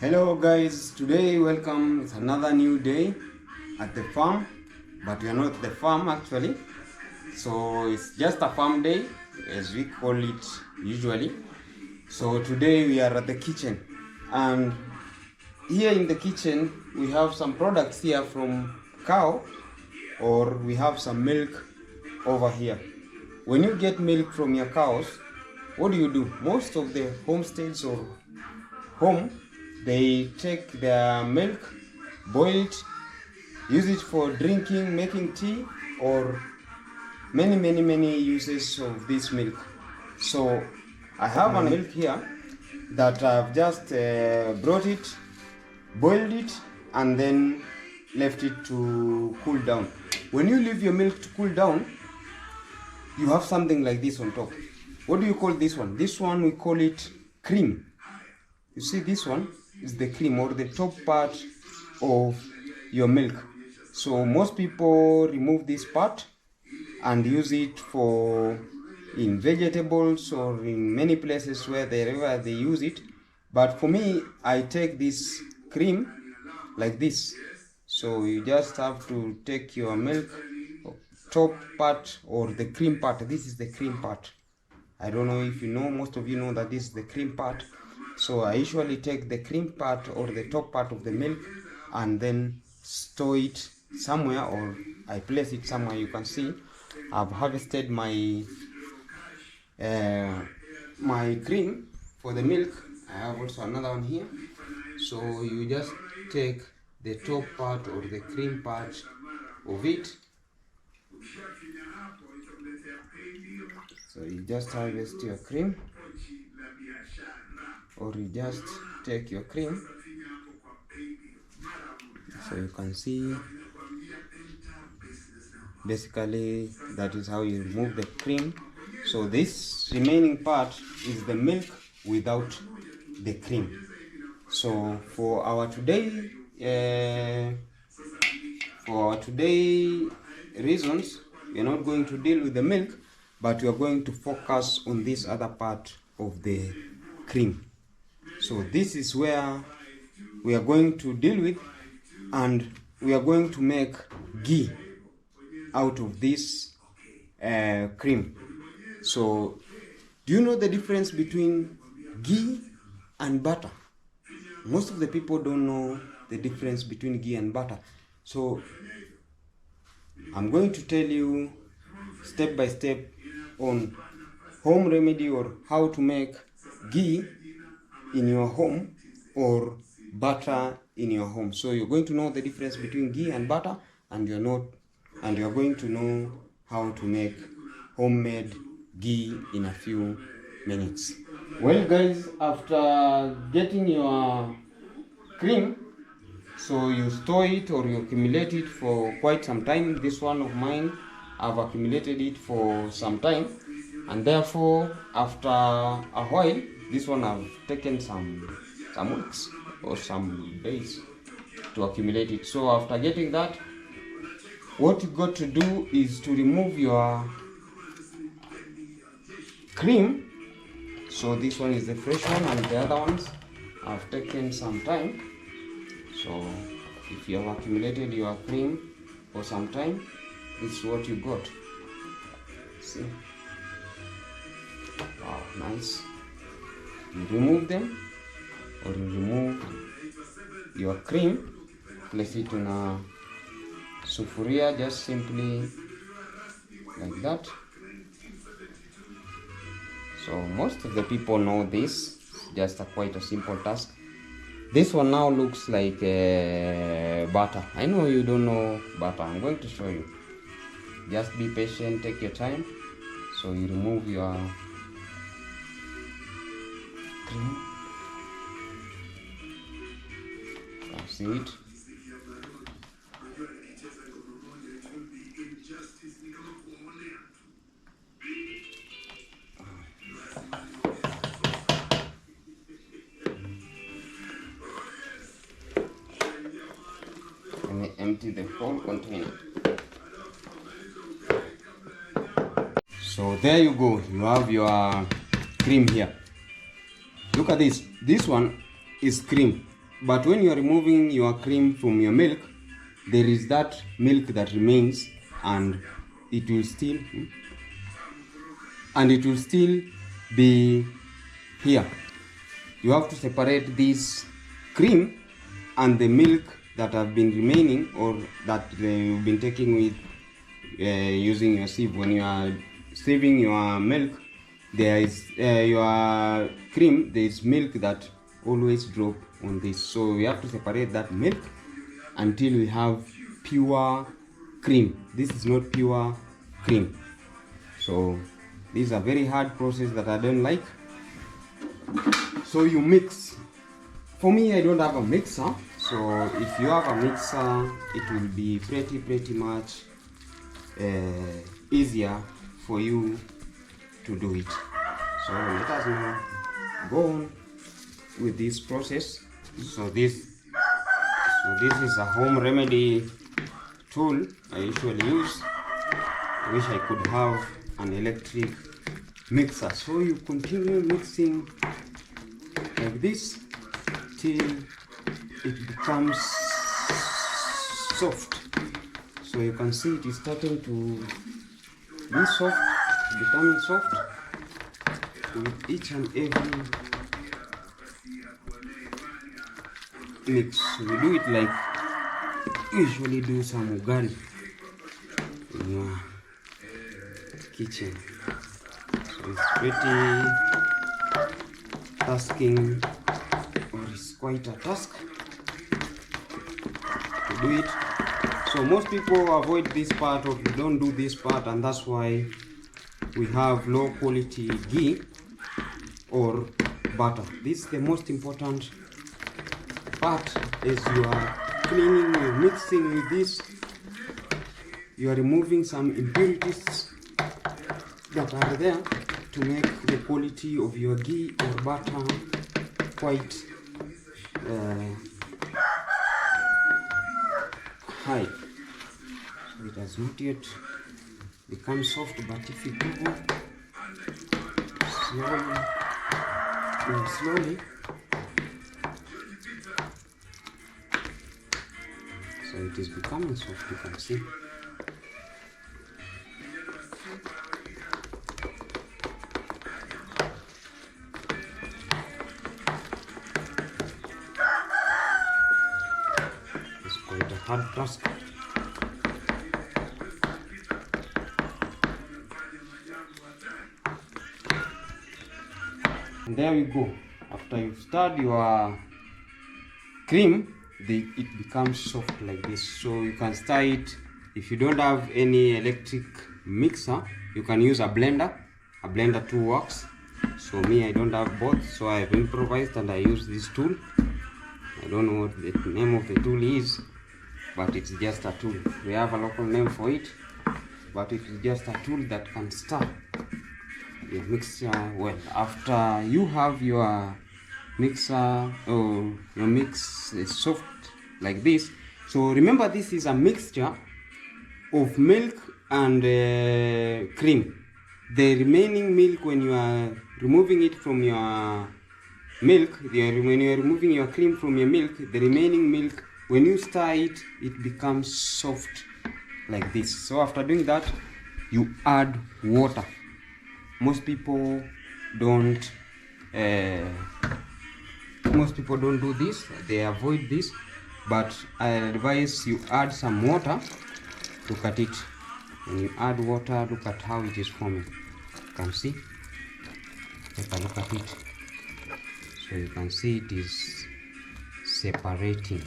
Hello guys, today welcome. It's another new day at the farm, but we are not at the farm actually. So it's just a farm day as we call it usually. So today we are at the kitchen, and here in the kitchen we have some products here from cow, or we have some milk over here. When you get milk from your cows, what do? Most of the homesteads or home, they take their milk, boil it, use it for drinking, making tea, or many uses of this milk. So I have a milk here that I've just brought it, boiled it, and then left it to cool down. When you leave your milk to cool down, you have something like this on top. What do you call this one? This one we call it cream. You see, this one is the cream, or the top part of your milk. So most people remove this part and use it for in vegetables or in many places wherever they use it. But for me, I take this cream like this. So you just have to take your milk top part or the cream part. This is the cream part. I don't know if you know, most of you know that this is the cream part. So I usually take the cream part or the top part of the milk and then store it somewhere, or I place it somewhere. You can see I've harvested my my cream for the milk. I have also another one here. So you just take the top part or the cream part of it. So you just harvest your cream, or you just take your cream. So you can see basically that is how you remove the cream. So this remaining part is the milk without the cream. So for our today reasons, we are not going to deal with the milk, but we are going to focus on this other part of the cream. So this is where we are going to deal with, and we are going to make ghee out of this cream. So do you know the difference between ghee and butter? Most of the people don't know the difference between ghee and butter. So I'm going to tell you step by step on home remedy, or how to make ghee in your home or butter in your home. So you're going to know the difference between ghee and butter, and you're going to know how to make homemade ghee in a few minutes. Well guys, after getting your cream, so you store it or you accumulate it for quite some time. This one of mine, I've accumulated it for some time, and therefore after a while, this one I've taken some weeks or some days to accumulate it. So after getting that, what you got to do is to remove your cream. So this one is the fresh one, and the other ones I've taken some time. So if you have accumulated your cream for some time, this is what you got. See? Wow, nice. You remove them, or you remove your cream, place it in a sufuria, just simply like that. So most of the people know this, it's just quite a simple task. This one now looks like butter. I know you don't know butter. I'm going to show you. Just be patient, take your time. So you remove your cream. That's it. And empty the whole container. So there you go, you have your cream here. Look at this. This one is cream, but when you are removing your cream from your milk, there is that milk that remains, and it will still be here. You have to separate this cream and the milk that have been remaining, or that you've been taking with using your sieve. When you are sieving your milk, there is your cream, there is milk that always drop on this. So we have to separate that milk until we have pure cream. This is not pure cream. So this is a very hard process that I don't like. So you mix. For me, I don't have a mixer. So if you have a mixer, it will be pretty much easier for you to do it. So let us now go on with this process. So this is a home remedy tool I usually use. I wish I could have an electric mixer. So you continue mixing like this till it becomes soft. So you can see it is starting to be soft, becoming soft with each and every mix. We do it like you usually do some ugali in your kitchen. So it's pretty tasking, or it's quite a task to do it. So most people avoid this part, or don't do this part, and that's why we have low quality ghee or butter. This is the most important part. As you are cleaning, you're mixing with this, you are removing some impurities that are there to make the quality of your ghee or butter quite high. So it has not yet become soft, but if you do slowly, so it is becoming soft, you can see. It's quite a hard task. And there we go. After you've stirred your cream, it becomes soft like this. So you can stir it. If you don't have any electric mixer, you can use a blender. A blender too works. So me, I don't have both, so I've improvised and I use this tool. I don't know what the name of the tool is, but it's just a tool. We have a local name for it, but it is just a tool that can stir your mixture well. After you have your mixer, or your mix is soft like this, so remember this is a mixture of milk and cream. The remaining milk, when you are removing it from your milk, when you are removing your cream from your milk, the remaining milk, when you stir it, it becomes soft like this. So after doing that, you add water. Most people don't do this, they avoid this, but I advise you add some water. Look at it. When you add water, look at how it is forming. You can see. Take a look at it. So you can see it is separating.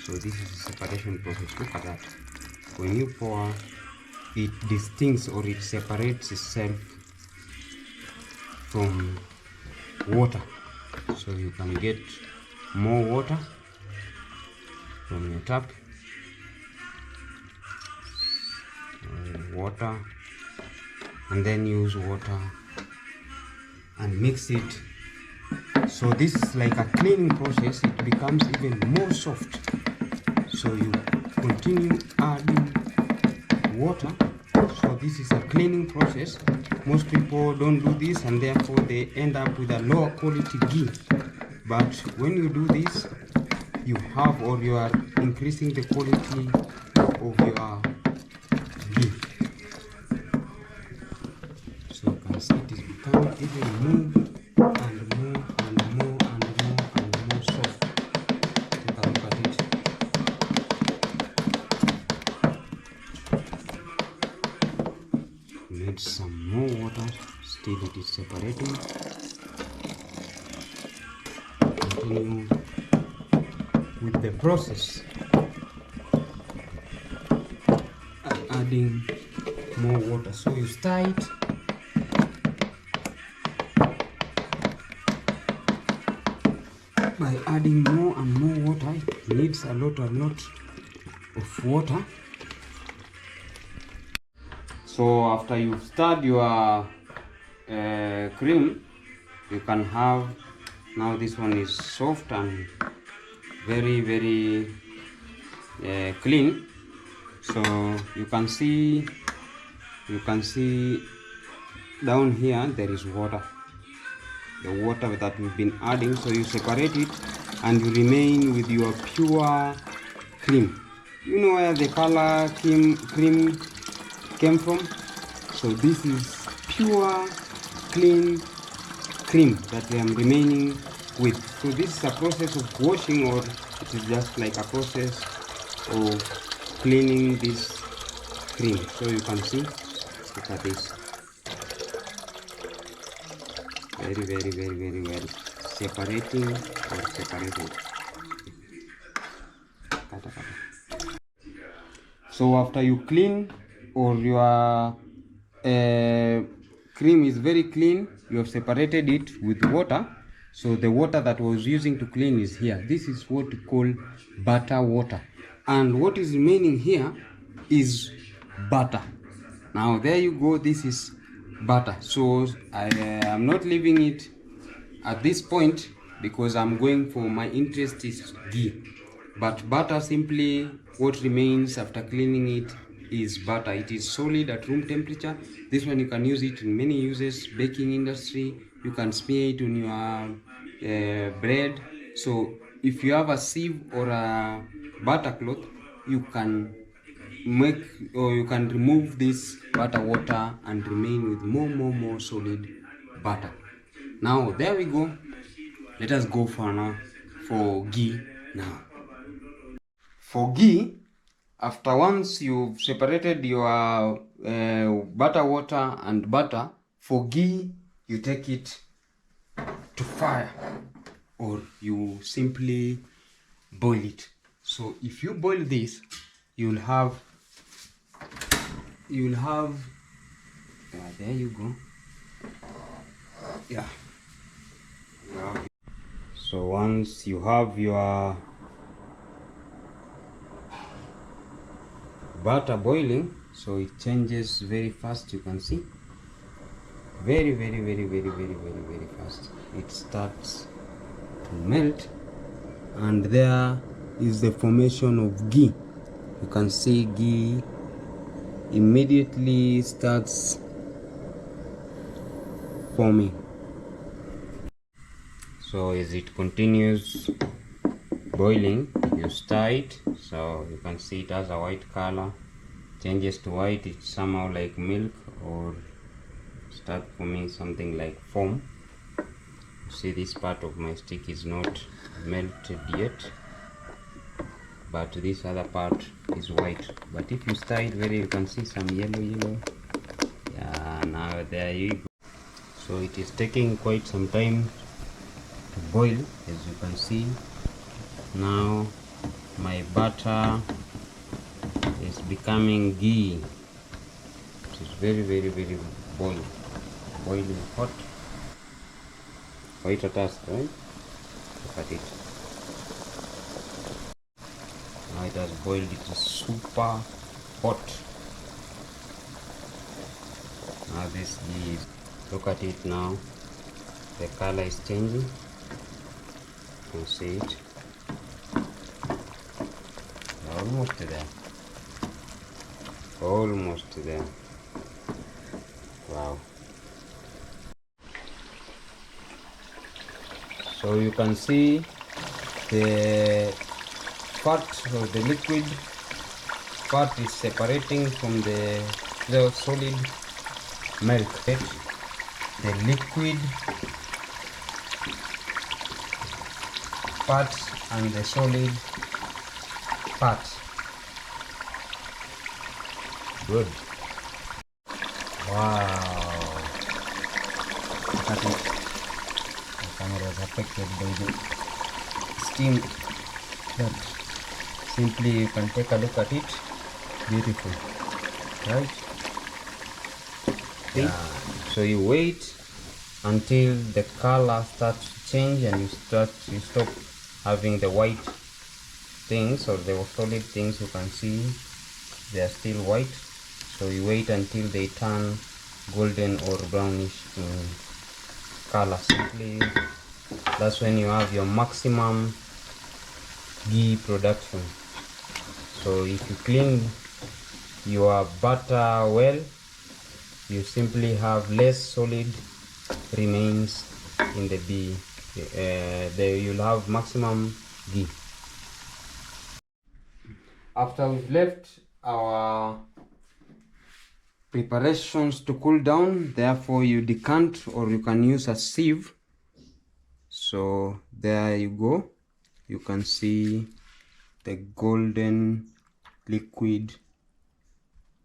So this is a separation process. Look at that. When you pour, it distincts, or it separates itself from water. So you can get more water from your tap. Water, and then use water and mix it. So this is like a cleaning process. It becomes even more soft. So you continue adding water So this is a cleaning process. Most people don't do this, and therefore they end up with a lower quality ghee. But when you do this, you have, or you are increasing the quality of your ghee. So you can see it is becoming even more and more and more and more and more soft. Take a look at it. Need some more water. Still it is separating. Continue with the process. Adding more water. So you stir it. By adding more and more water, it needs a lot of water. So after you've stirred your cream, you can have, now this one is soft and very clean. So you can see down here there is water, the water that we've been adding. So you separate it and you remain with your pure cream. You know where the color cream came from? So this is pure clean cream that I am remaining with. So this is a process of washing, or it is just like a process of cleaning this cream. So you can see, look at this, very well separating or separating. So after you clean, or your cream is very clean, you have separated it with water. So the water that was using to clean is here. This is what we call butter water, and what is remaining here is butter. Now there you go, this is butter. So I am not leaving it at this point because I'm going for, my interest is ghee. But butter, simply what remains after cleaning it is butter. It is solid at room temperature. This one you can use it in many uses. Baking industry, you can smear it on your bread. So if you have a sieve or a butter cloth, you can make, or you can remove this butter water and remain with more solid butter. Now there we go. Let us go for ghee now. For ghee, after once you've separated your butter water and butter, for ghee you take it to fire, or you simply boil it. So if you boil this, you'll have there you go. Yeah. So once you have your butter boiling, so it changes very fast. You can see very fast. It starts to melt, and there is the formation of ghee. You can see ghee immediately starts forming. So as it continues boiling, you stir it. So you can see it has a white color, changes to white. It's somehow like milk, or start forming something like foam. See, this part of my stick is not melted yet, but this other part is white. But if you stir it very, you can see some yellow. Yeah, now there you go. So it is taking quite some time to boil, as you can see. Now my butter is becoming ghee. It is very boiling hot. Quite a task, right? Look at it. Now it has boiled. It is super hot. Now this ghee is, look at it now. The color is changing. You can see it. Almost there. Almost there. Wow. So you can see the fat or the liquid fat is separating from the solid milk. The liquid fat and the solid fat. Good. Wow. Look at it. The camera is affected by the steam, but simply you can take a look at it. Beautiful, right? Yeah. So you wait until the color starts to change and you stop having the white things or the solid things. You can see they are still white, so you wait until they turn golden or brownish in color. Simply that's when you have your maximum ghee production. So if you clean your butter well, you simply have less solid remains in the ghee. You'll have maximum ghee. After we've left our preparations to cool down, therefore you decant, or you can use a sieve. So there you go. You can see the golden liquid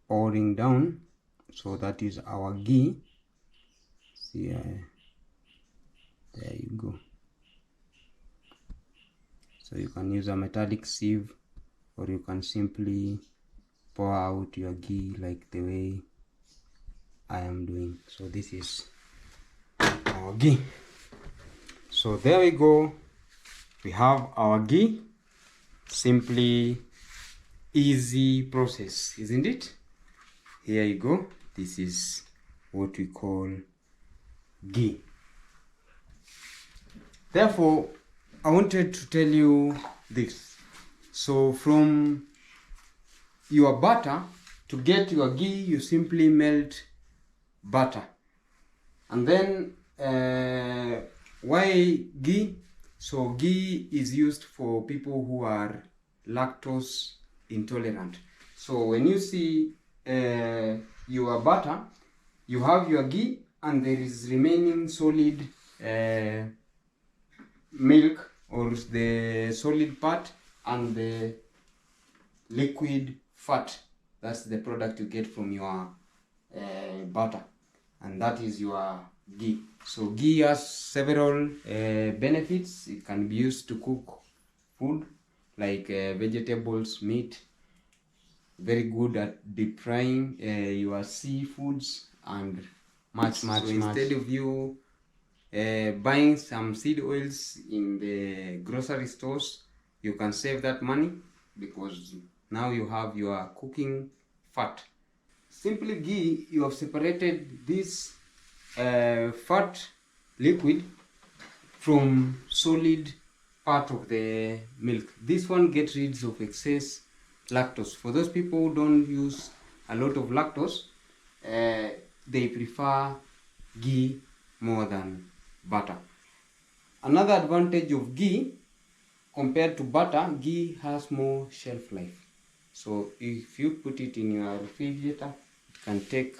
pouring down. So that is our ghee. See, there you go. So you can use a metallic sieve, or you can simply pour out your ghee like the way I am doing. So this is our ghee. So there we go. We have our ghee. Simply easy process, isn't it? Here you go. This is what we call ghee. Therefore, I wanted to tell you this. So from your butter, to get your ghee, you simply melt butter. And then why ghee? So ghee is used for people who are lactose intolerant. So when you see your butter, you have your ghee and there is remaining solid milk, or the solid part, and the liquid fat. That's the product you get from your butter, and that is your ghee. So ghee has several benefits. It can be used to cook food like vegetables, meat. Very good at deep frying your seafoods and much. Instead of you buying some seed oils in the grocery stores, you can save that money because now you have your cooking fat. Simply ghee, you have separated this fat liquid from solid part of the milk. This one gets rid of excess lactose. For those people who don't use a lot of lactose, they prefer ghee more than butter. Another advantage of ghee compared to butter, ghee has more shelf life. So if you put it in your refrigerator, it can take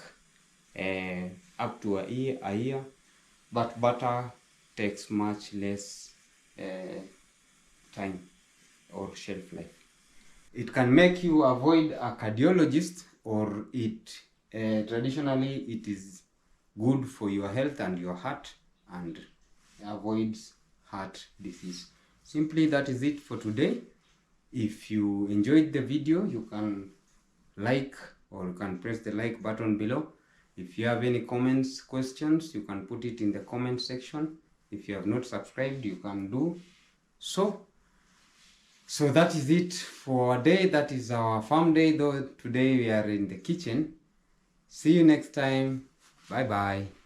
up to a year, but butter takes much less time or shelf life. It can make you avoid a cardiologist, or it traditionally it is good for your health and your heart, and avoids heart disease. Simply that is it for today. If you enjoyed the video, you can like, or you can press the like button below. If you have any comments, questions, you can put it in the comment section. If you have not subscribed, you can do so. So that is it for our day. That is our farm day, though today we are in the kitchen. See you next time. Bye bye.